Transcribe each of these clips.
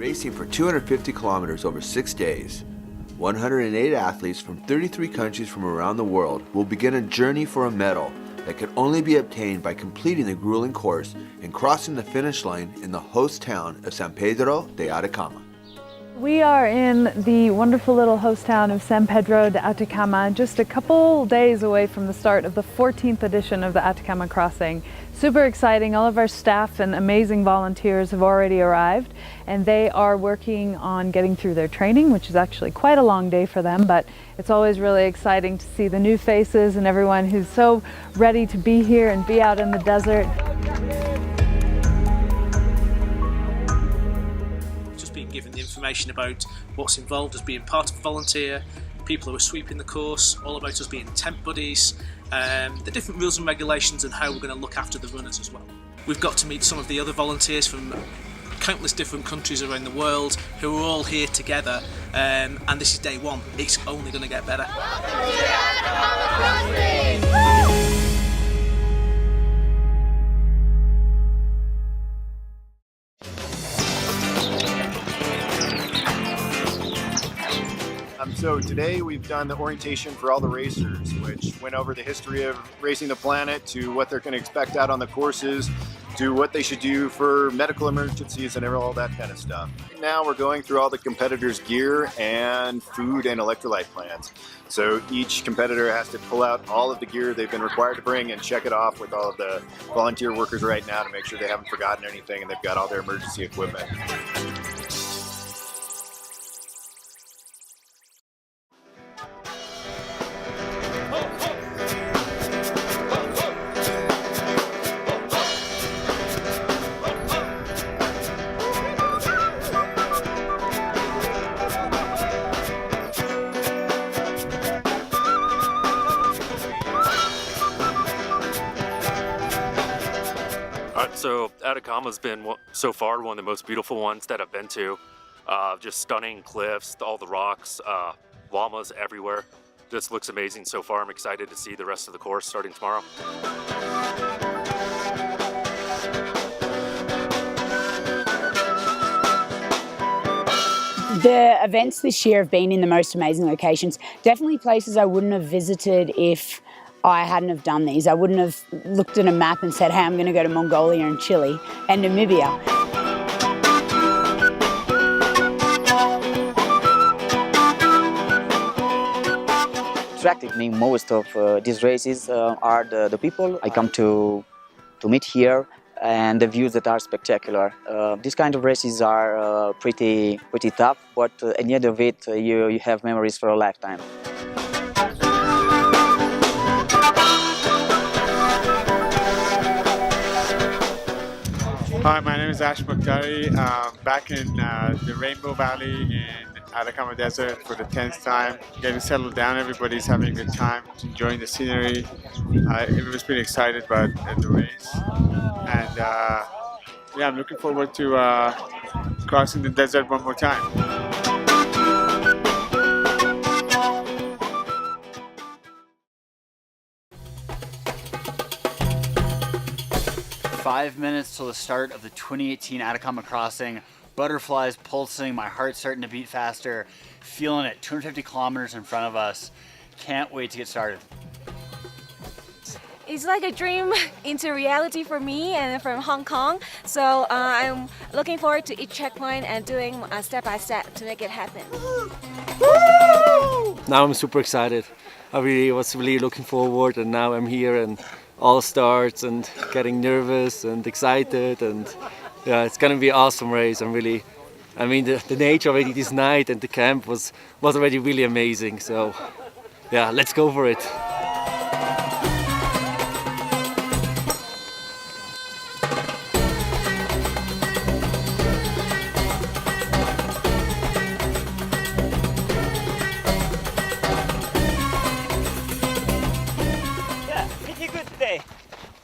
Racing for 250 kilometers over 6 days, 108 athletes from 33 countries from around the world will begin a journey for a medal that can only be obtained by completing the grueling course and crossing the finish line in the host town of San Pedro de Atacama. We are in the wonderful little host town of San Pedro de Atacama, just a couple days away from the start of the 14th edition of the Atacama Crossing. Super exciting. All of our staff and amazing volunteers have already arrived, and they are working on getting through their training, which is actually quite a long day for them, but it's always really exciting to see the new faces and everyone who's so ready to be here and be out in the desert. Given the information about what's involved as being part of a volunteer, people who are sweeping the course, all about us being tent buddies, the different rules and regulations and how we're going to look after the runners as well. We've got to meet some of the other volunteers from countless different countries around the world who are all here together, and this is day one. It's only going to get better. Welcome to Atacama Crossing! So today we've done the orientation for all the racers, which went over the history of racing the planet to what they're going to expect out on the courses, to what they should do for medical emergencies and all that kind of stuff. Now we're going through all the competitors' gear and food and electrolyte plans. So each competitor has to pull out all of the gear they've been required to bring and check it off with all of the volunteer workers right now to make sure they haven't forgotten anything and they've got all their emergency equipment. 'So Atacama's been so far one of the most beautiful ones that I've been to. Just stunning cliffs, all the rocks, llamas everywhere. Just looks amazing so far. I'm excited to see the rest of the course starting tomorrow. The events this year have been in the most amazing locations. Definitely places I wouldn't have visited if I hadn't have done these. I wouldn't have looked at a map and said, hey, I'm going to go to Mongolia and Chile and Namibia. Attracted me most of these races are the people I come to meet here and the views that are spectacular. These kind of races are pretty tough, but at the end of it, you have memories for a lifetime. Hi, my name is Ash Bakhtari. Back in the Rainbow Valley in Atacama Desert for the 10th time. Getting settled down, everybody's having a good time, enjoying the scenery. Everyone's pretty excited about the race. And yeah, I'm looking forward to crossing the desert one more time. 5 minutes till the start of the 2018 Atacama Crossing. Butterflies pulsing, my heart's starting to beat faster. Feeling it, 250 kilometers in front of us. Can't wait to get started. It's like a dream into reality for me and from Hong Kong. So I'm looking forward to each checkpoint and doing step by step to make it happen. Now I'm super excited. I was really looking forward, and now I'm here and all starts and getting nervous and excited, and yeah, it's gonna be an awesome race. I mean the nature already this night and the camp was already really amazing. So yeah, let's go for it.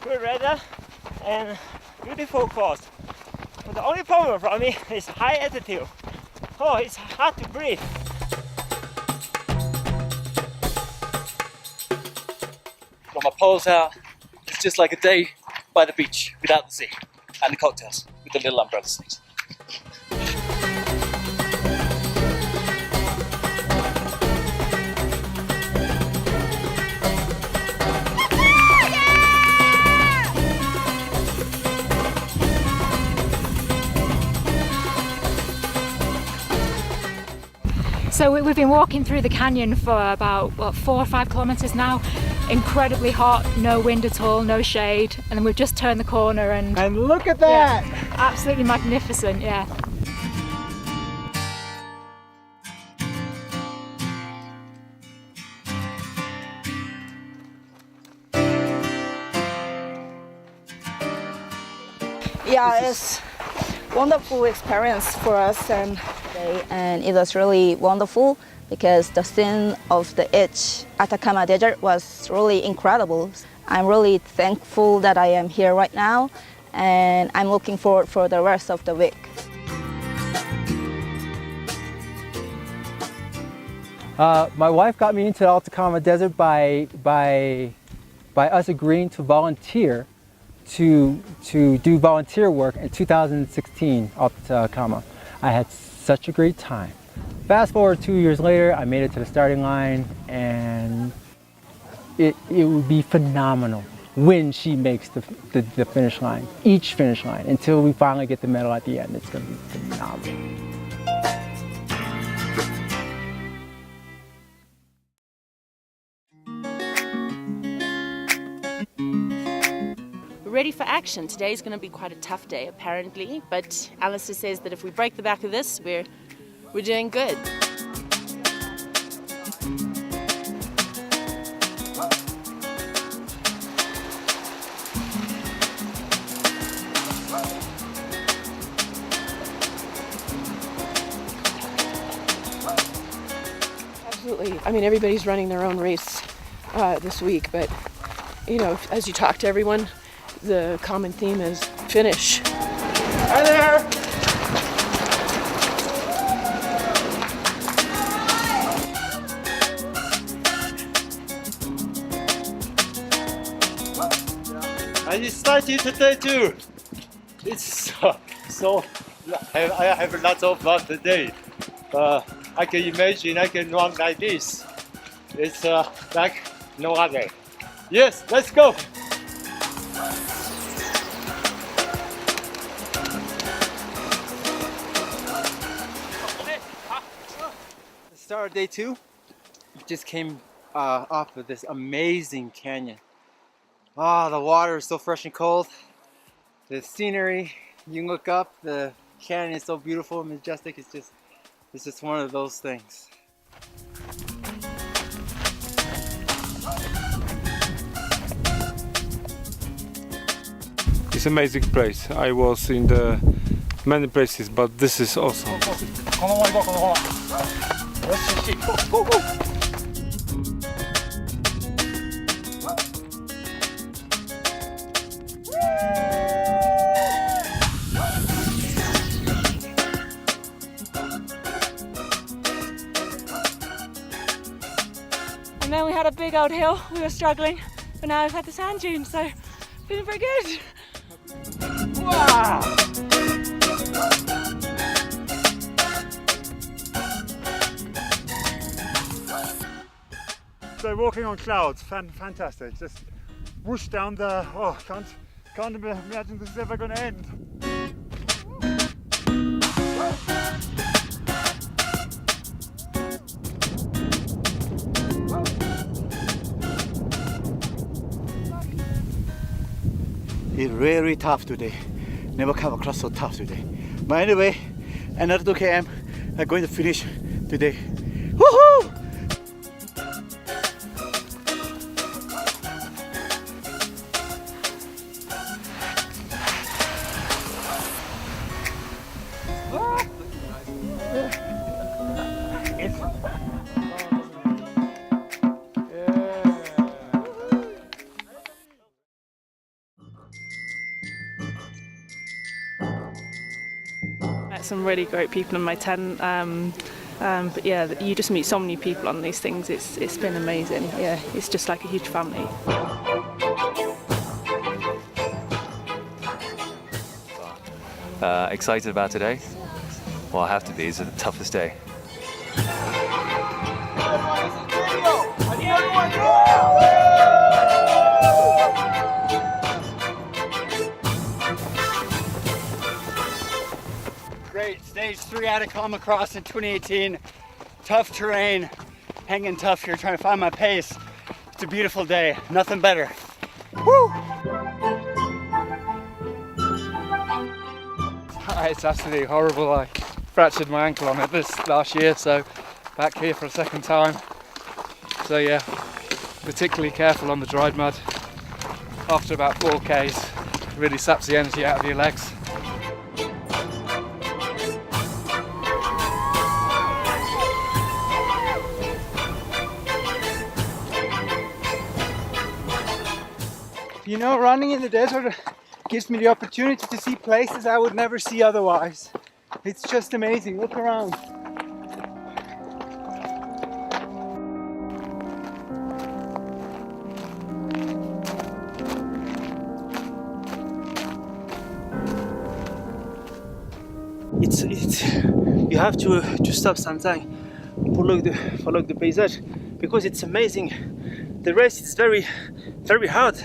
Good weather and beautiful course. But the only problem for me is high altitude. Oh, it's hard to breathe. Got my poles out. It's just like a day by the beach without the sea and the cocktails with the little umbrella sleeves. So we've been walking through the canyon for about 4 or 5 kilometers now. Incredibly hot, no wind at all, no shade, and then we've just turned the corner and look at that! Yeah, absolutely magnificent, yeah. Yeah, it's wonderful experience for us, and it was really wonderful because the scene of the Atacama Desert was really incredible. I'm really thankful that I am here right now, and I'm looking forward for the rest of the week. My wife got me into the Atacama Desert by us agreeing to volunteer to do volunteer work in 2016 up to Atacama. I had such a great time. Fast forward 2 years later, I made it to the starting line, and it would be phenomenal when she makes the finish line, each finish line, until we finally get the medal at the end. It's going to be phenomenal. Ready for action. Today's going to be quite a tough day apparently, but Alistair says that if we break the back of this, we're doing good. Absolutely. I mean, everybody's running their own race this week, but you know, as you talk to everyone, the common theme is finish. Hi there! And it started today too. It's so I have lots of fun today. I can imagine I can run like this. It's like no other. Yes, let's go. Start of day 2, just came off of this amazing canyon. The water is so fresh and cold. The scenery, you can look up, the canyon is so beautiful and majestic. It's just one of those things. It's an amazing place. I was in the many places, but this is awesome. Go, go! And then we had a big old hill. We were struggling, but now we've had the sand dunes, so feeling pretty good. Wow! So walking on clouds, fantastic. Just whoosh down the, can't imagine this is ever going to end. It's really tough today. Never come across so tough today. But anyway, another 2 km. I'm going to finish today. Woohoo! Some really great people in my tent, but yeah, you just meet so many people on these things. It's been amazing. Yeah, it's just like a huge family. Excited about today? Well, I have to be. It's the toughest day. Great, stage 3 Atacama Crossing 2018. tough terrain, hanging tough here, trying to find my pace. It's a beautiful day, nothing better. Woo! It's absolutely horrible. I fractured my ankle on it this last year, so back here for a second time. So yeah, particularly careful on the dried mud. After about 4Ks, really saps the energy out of your legs. You know, running in the desert gives me the opportunity to see places I would never see otherwise. It's just amazing. Look around. It's you have to stop sometime, follow the paysage, because it's amazing. The race is very hard.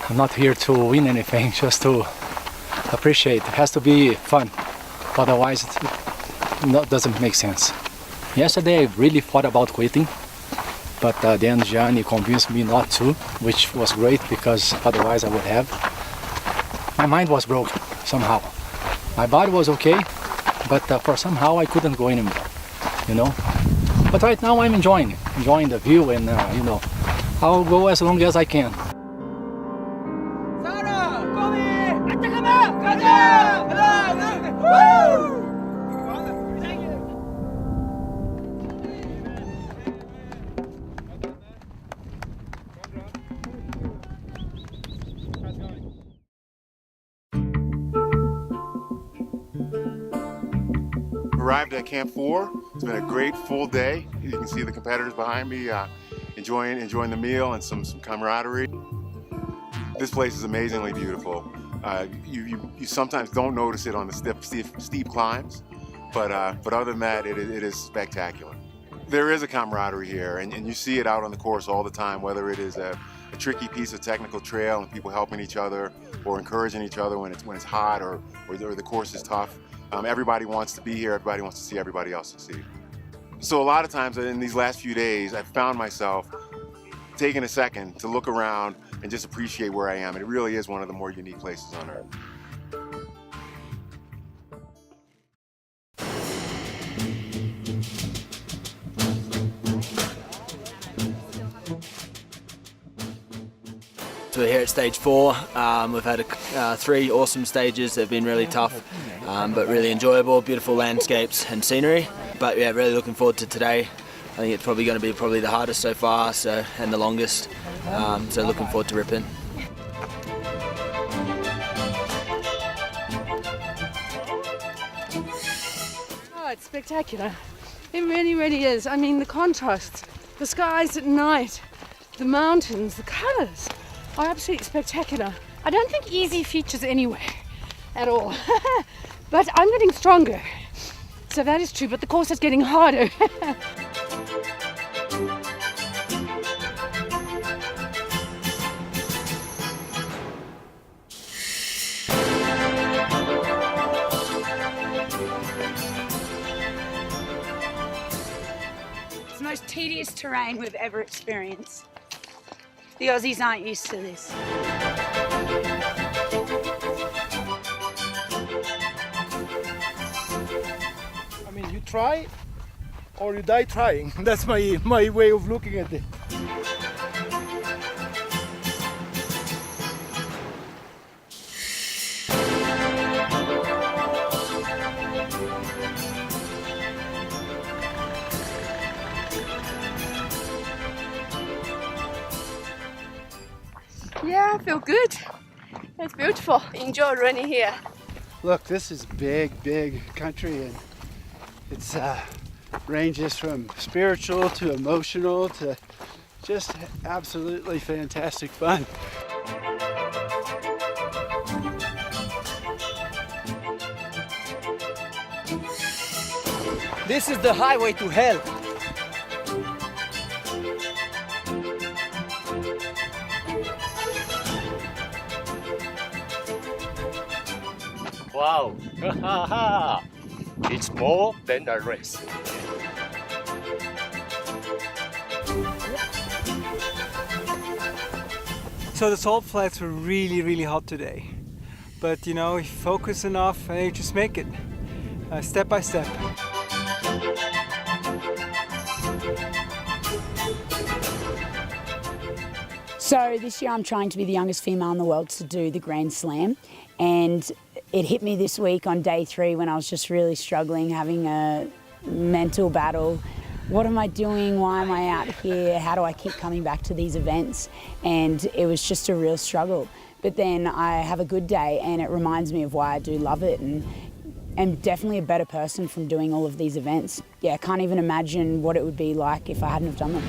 I'm not here to win anything, just to appreciate. It has to be fun, otherwise it doesn't make sense. Yesterday I really thought about quitting, but then Gianni convinced me not to, which was great because otherwise I would have. My mind was broken somehow. My body was okay, but for somehow I couldn't go anymore, you know. But right now I'm enjoying the view, and you know, I'll go as long as I can. Arrived at Camp 4. It's been a great full day. You can see the competitors behind me enjoying the meal and some camaraderie. This place is amazingly beautiful. You sometimes don't notice it on the steep climbs, but other than that, it is spectacular. There is a camaraderie here, and you see it out on the course all the time, whether it is a tricky piece of technical trail and people helping each other or encouraging each other when it's hot or the course is tough. Everybody wants to be here, everybody wants to see everybody else succeed. So a lot of times in these last few days, I've found myself taking a second to look around and just appreciate where I am. It really is one of the more unique places on earth. So we're here at stage 4. We've had 3 awesome stages. They've been really tough, but really enjoyable, beautiful landscapes and scenery. But yeah, really looking forward to today. I think it's probably going to be the hardest so far, and the longest. So looking forward to ripping. Oh, it's spectacular. It really, really is. I mean, the contrasts, the skies at night, the mountains, the colours are absolutely spectacular. I don't think easy features anywhere at all, but I'm getting stronger. So that is true, but the course is getting harder. It's the most tedious terrain we've ever experienced. The Aussies aren't used to this. I mean, you try or you die trying. That's my way of looking at it. Yeah, I feel good. It's beautiful. Enjoy running here. Look, this is big country, and it's ranges from spiritual to emotional to just absolutely fantastic fun. This is the highway to hell. Wow! It's more than a race. So the salt flats were really hot today. But you know, if you focus enough, you just make it. Step by step. So this year I'm trying to be the youngest female in the world to do the Grand Slam, and it hit me this week on day 3 when I was just really struggling, having a mental battle. What am I doing? Why am I out here? How do I keep coming back to these events? And it was just a real struggle. But then I have a good day and it reminds me of why I do love it, and I'm definitely a better person from doing all of these events. Yeah, I can't even imagine what it would be like if I hadn't have done them.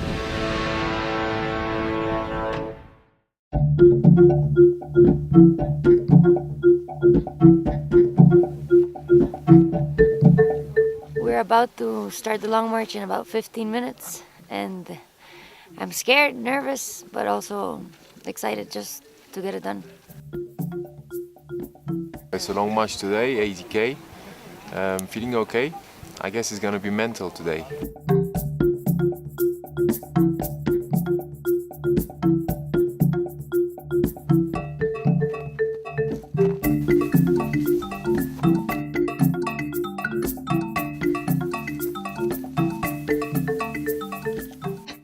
We're about to start the long march in about 15 minutes, and I'm scared, nervous, but also excited just to get it done. It's a long march today, 80k. Feeling okay. I guess it's gonna be mental today.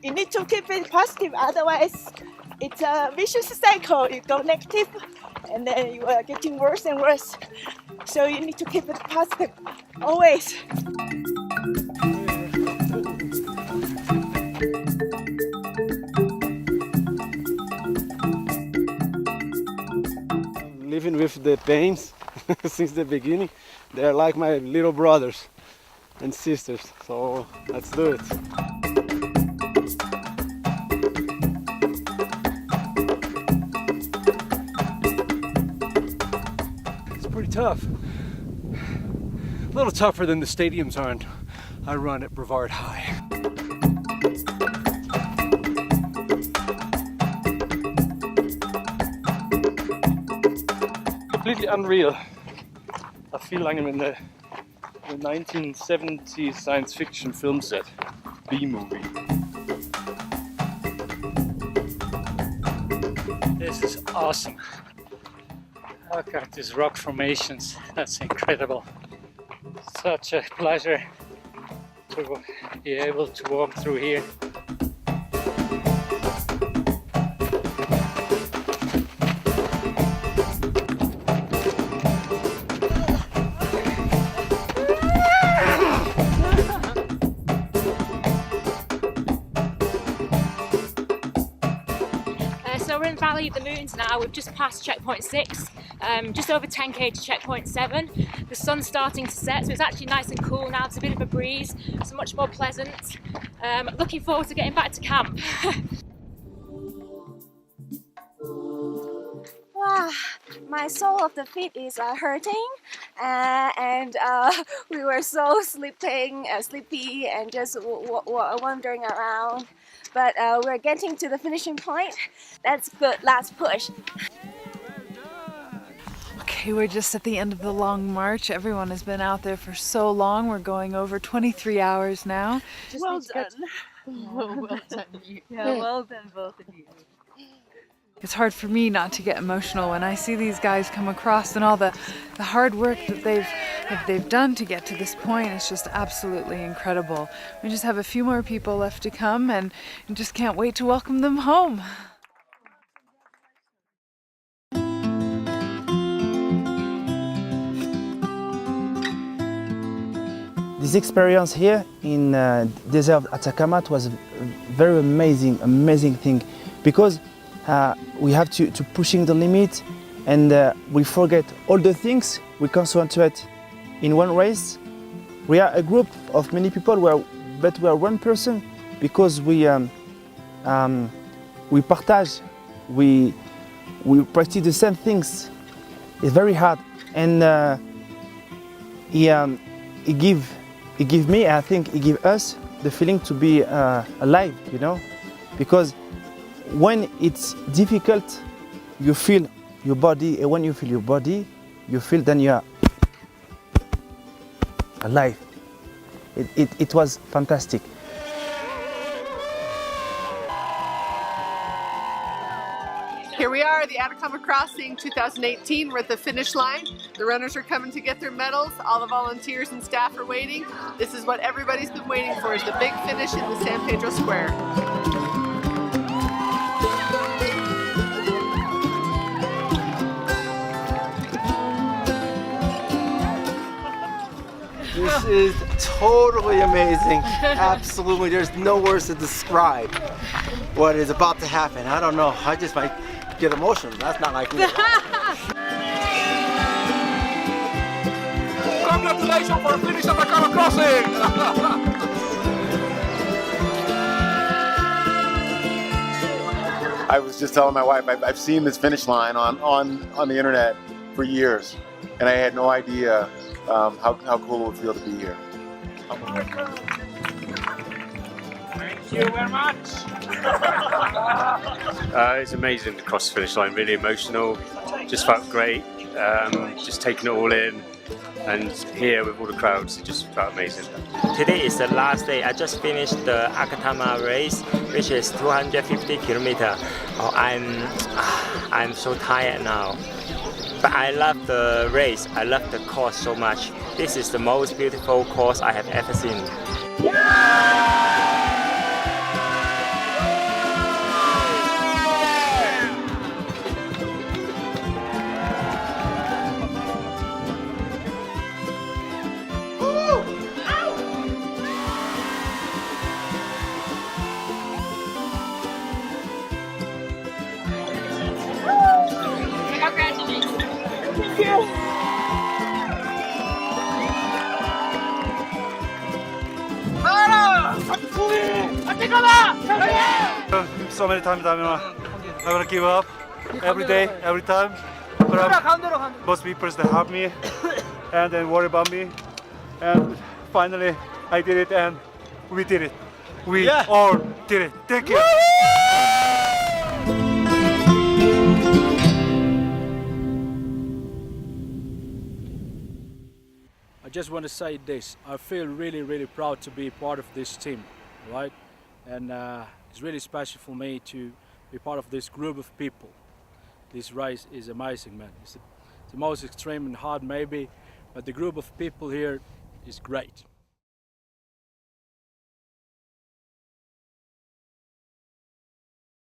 You need to keep it positive, otherwise it's a vicious cycle. You go negative and then you are getting worse and worse. So you need to keep it positive, always. Living with the pains since the beginning. They're like my little brothers and sisters, so let's do it. Pretty tough. A little tougher than the stadiums I run at Brevard High. Completely unreal. I feel like I'm in the 1970s science fiction film set, B-movie. This is awesome. Look at these rock formations, that's incredible. Such a pleasure to be able to walk through here. So we're in the Valley of the Moons now. We've just passed checkpoint 6, just over 10k to checkpoint 7. The sun's starting to set, so it's actually nice and cool now. It's a bit of a breeze, so much more pleasant. Looking forward to getting back to camp. Wow, my sole of the feet is hurting, and we were so sleepy and just wandering around. But we're getting to the finishing point. That's good, last push. Okay, we're just at the end of the long march. Everyone has been out there for so long. We're going over 23 hours now. Well done. Well done, you. Yeah, well done, both of you. It's hard for me not to get emotional when I see these guys come across and all the hard work that they've done to get to this point. It's just absolutely incredible. We just have a few more people left to come and just can't wait to welcome them home. This experience here in desert of Atacama was a very amazing thing, because we have to pushing the limit, and we forget all the things. We concentrate in one race. We are a group of many people, but we are one person, because we partage, we practice the same things. It's very hard, and he give me, I think he give us the feeling to be alive, you know, because when it's difficult, you feel your body, and when you feel your body, you feel then you are alive. It was fantastic. Here we are, the Atacama Crossing 2018. We're at the finish line. The runners are coming to get their medals. All the volunteers and staff are waiting. This is what everybody's been waiting for, is the big finish in the San Pedro Square. This is totally amazing. Absolutely, there's no words to describe what is about to happen. I don't know, I just might get emotional. That's not like me. Congratulations for finishing Atacama Crossing! I was just telling my wife, I've seen this finish line on the internet for years, and I had no idea how cool it would feel to be here. Thank you very much. It's amazing to cross the finish line, really emotional, just felt great, just taking it all in, and here with all the crowds, it just felt amazing. Today is the last day. I just finished the Atacama race, which is 250 kilometers. Oh, I'm so tired now. But I love the race, I love the course so much. This is the most beautiful course I have ever seen. Congratulations. Thank you. So many times I wanna give up every day, every time. But most people that help me and then worry about me. And finally I did it, and we did it. We all did it. Thank you. I just want to say this. I feel really, really proud to be part of this team, right? And it's really special for me to be part of this group of people. This race is amazing, man. It's the most extreme and hard maybe, but the group of people here is great.